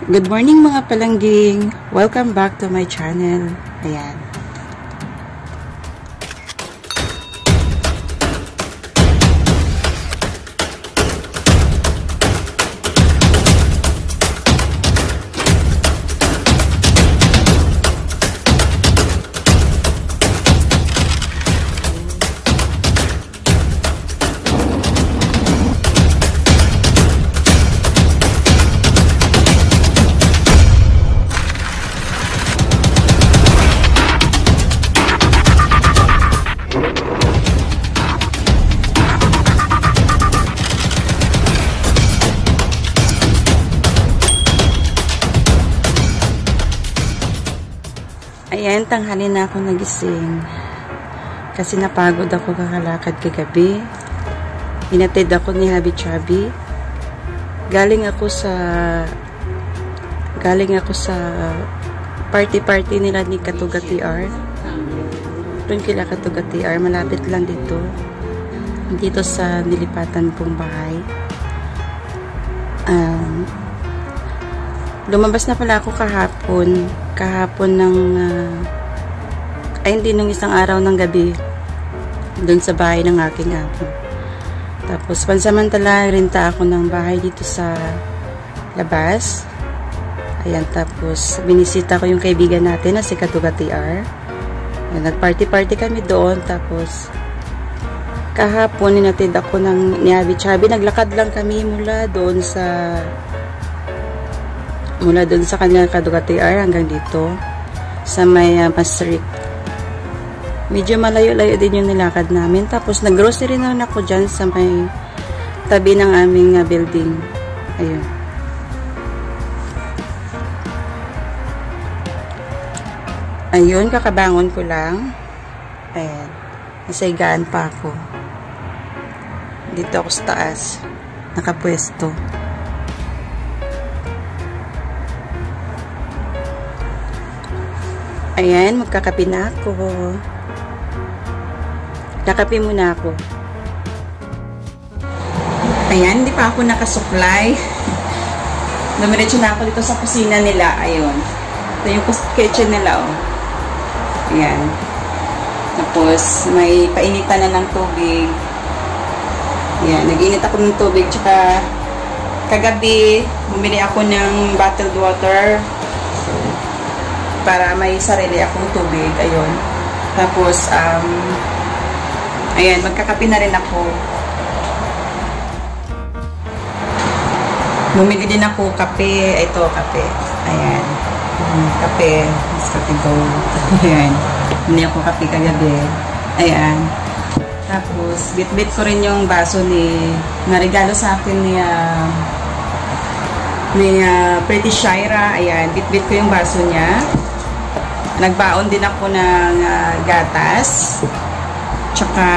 Good morning mga palangging! Welcome back to my channel. Ayan. Ayan, tanghali na ako nagising. Kasi napagod ako kakalakad kagabi. Hinatid ako ni Habi Chubby. Galing ako sa party nila ni Katuga TR. Doon kila Katuga TR. Malapit lang dito. Dito sa nilipatan kong bahay. Lumabas na pala ako kahapon ng hindi nung isang araw ng gabi doon sa bahay ng aking amo. Tapos pansamantala renta ako ng bahay dito sa labas. Ayan, tapos binisita ko yung kaibigan natin na si Katuga TR. Nagparty kami doon. Tapos kahapon ninatid ako ni Habi Chubby. Naglakad lang kami mula doon sa kanya Katuga TR hanggang dito sa may Masrik. Medyo malayo-layo din yung nilakad namin. Tapos nag-grocery na rin ako dyan sa may tabi ng aming building. Ayun. Ayun, kakabangon ko lang. Ayan. Nasaigaan pa ako. Dito ako sa taas. Nakapwesto. Ayan, magkakape na ako. Kakape muna ako. Ayan, hindi pa ako nakasuklay. Dumiretso na ako dito sa kusina nila. Ayun. Ito yung kitchen nila, oh. Ayan. Tapos, may painitan na ng tubig. Ayan, nag-init ako ng tubig. Tsaka, kagabi, bumili ako ng bottled water. Para may sarili akong tubig. Ayun. Tapos, ayan, magkakape na rin ako. Bumili din ako kape. Ito, kape. Ayan. Kape. Mas kape go. Ayan. Hindi ako kape kagabi. Ayan. Tapos, bit-bit ko rin yung baso na regalo sa akin ni Pretty Shaira. Ayan. Bit-bit ko yung baso niya. Nagbaon din ako ng gatas. Tsaka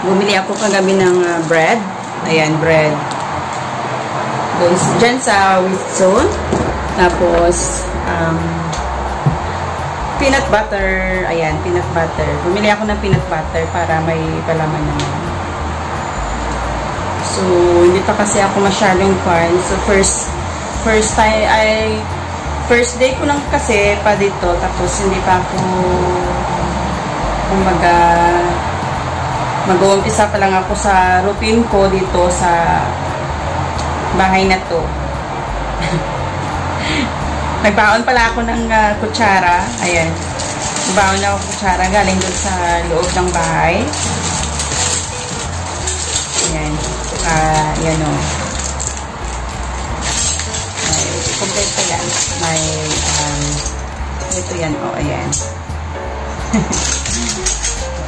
bumili ako kagabi ng bread. Ayan, bread. Diyan sa Wilson. Tapos peanut butter. Ayan, peanut butter. Bumili ako ng peanut butter para may palaman naman. So, hindi pa kasi ako masyadong fan. So, first day ko lang kasi pa dito, tapos hindi pa ako kumbaga mag-uumpisa pa lang ako sa routine ko dito sa bahay na to. Nagbaon pala ako ng kutsara. Ayan. Nagbaon ako kutsara galing doon sa loob ng bahay. Ayan. Yan o. Kompleto yan. May, ito yan, ayan.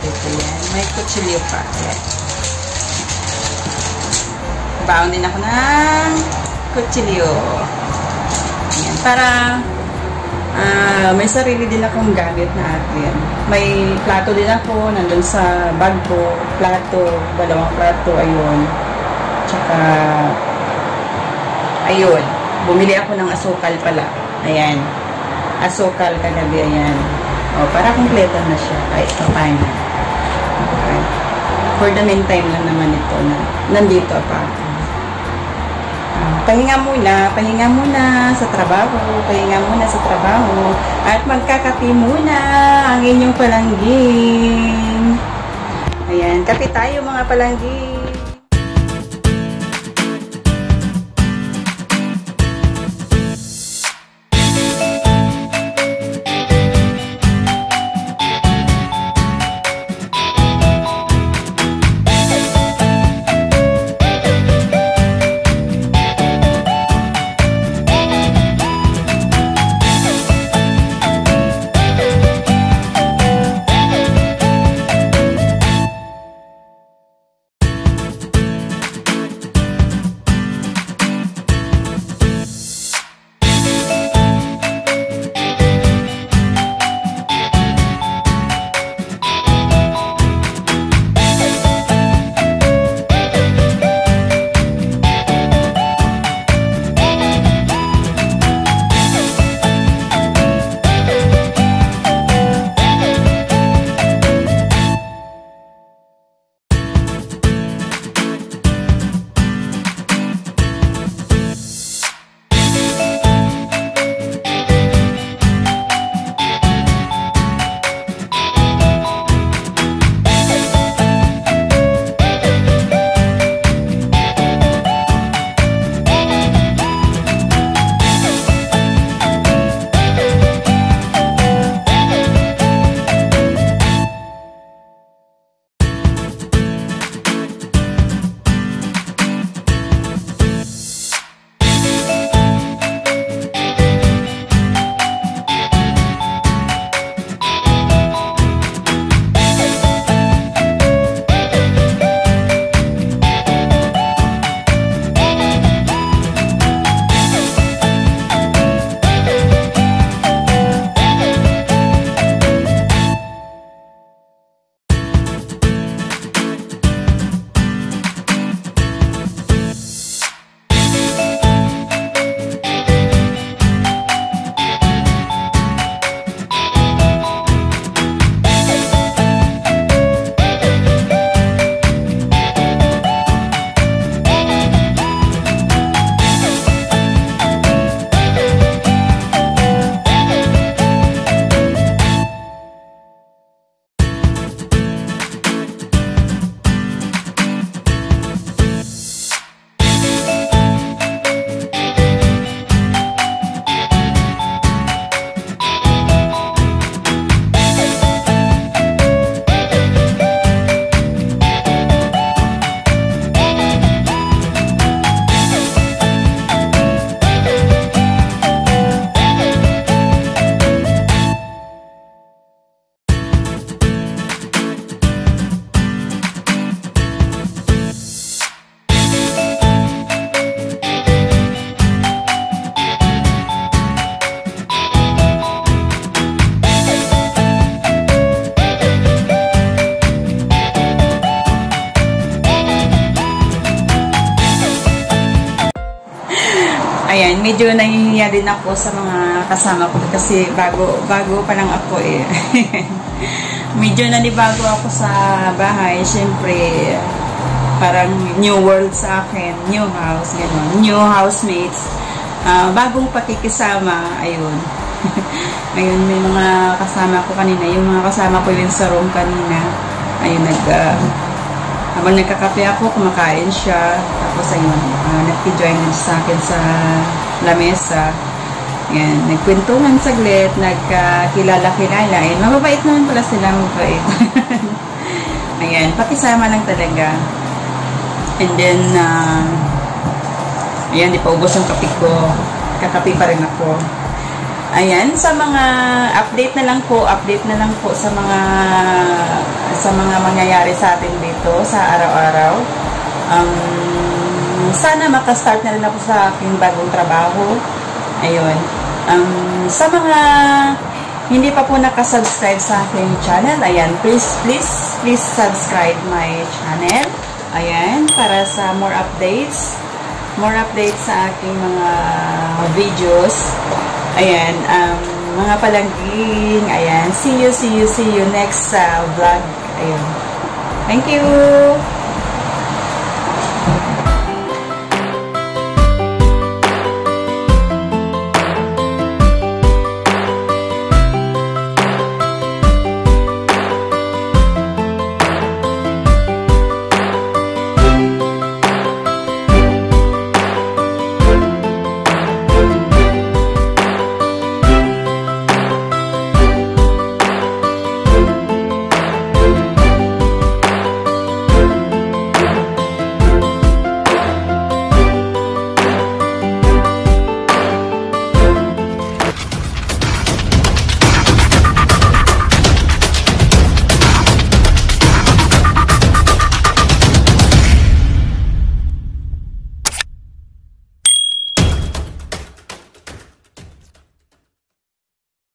Ito yan. May kutsilyo pa. Ayan. Baon din ako ng kutsilyo. Ayan. Para, may sarili din akong gamit na atin. May plato din ako. Nandun sa bag ko. Plato. 2 plato. Ayun. Tsaka, ayun. Bumili ako ng asukal pala. Ayan. Asukal kagabi. Ayan. O, para kompleto na siya. Kahit papain na. Okay. For the meantime lang naman ito. Nandito pa. pahinga muna sa trabaho, at magkakape muna ang inyong palangging. Ayan, kape tayo mga palangging. Ayan, medyo nahihiya din ako sa mga kasama ko kasi bago pa lang ako eh. Medyo nanibago ako sa bahay. Siyempre, parang new world sa akin. New house, gano'n. New housemates. Bagong pakikisama, ayun. Ayun, may mga kasama ko kanina. Yung mga kasama ko yun sa room kanina. Ayun, habang nagkakape ako, kumakain siya. Tapos ayun, nag-join din sa akin sa lamesa. Ayan, nagkwentuhan saglit, nagkakilala-kilala. Ayan, mababait naman pala sila, mababait. Ayan, pakisama lang talaga. And then, ayan, di pa ubos ang kape ko. Kakape pa rin ako. Ayan, sa mga update na lang po sa mga mangyayari sa atin dito sa araw-araw. Sana makastart na rin ako sa aking bagong trabaho. Ayun. Sa mga hindi pa po nakasubscribe sa aking channel, ayan, please subscribe my channel. Ayan, para sa more updates sa aking mga videos. Ayan, mga palangging, ayan, see you next vlog. Ayun. Thank you!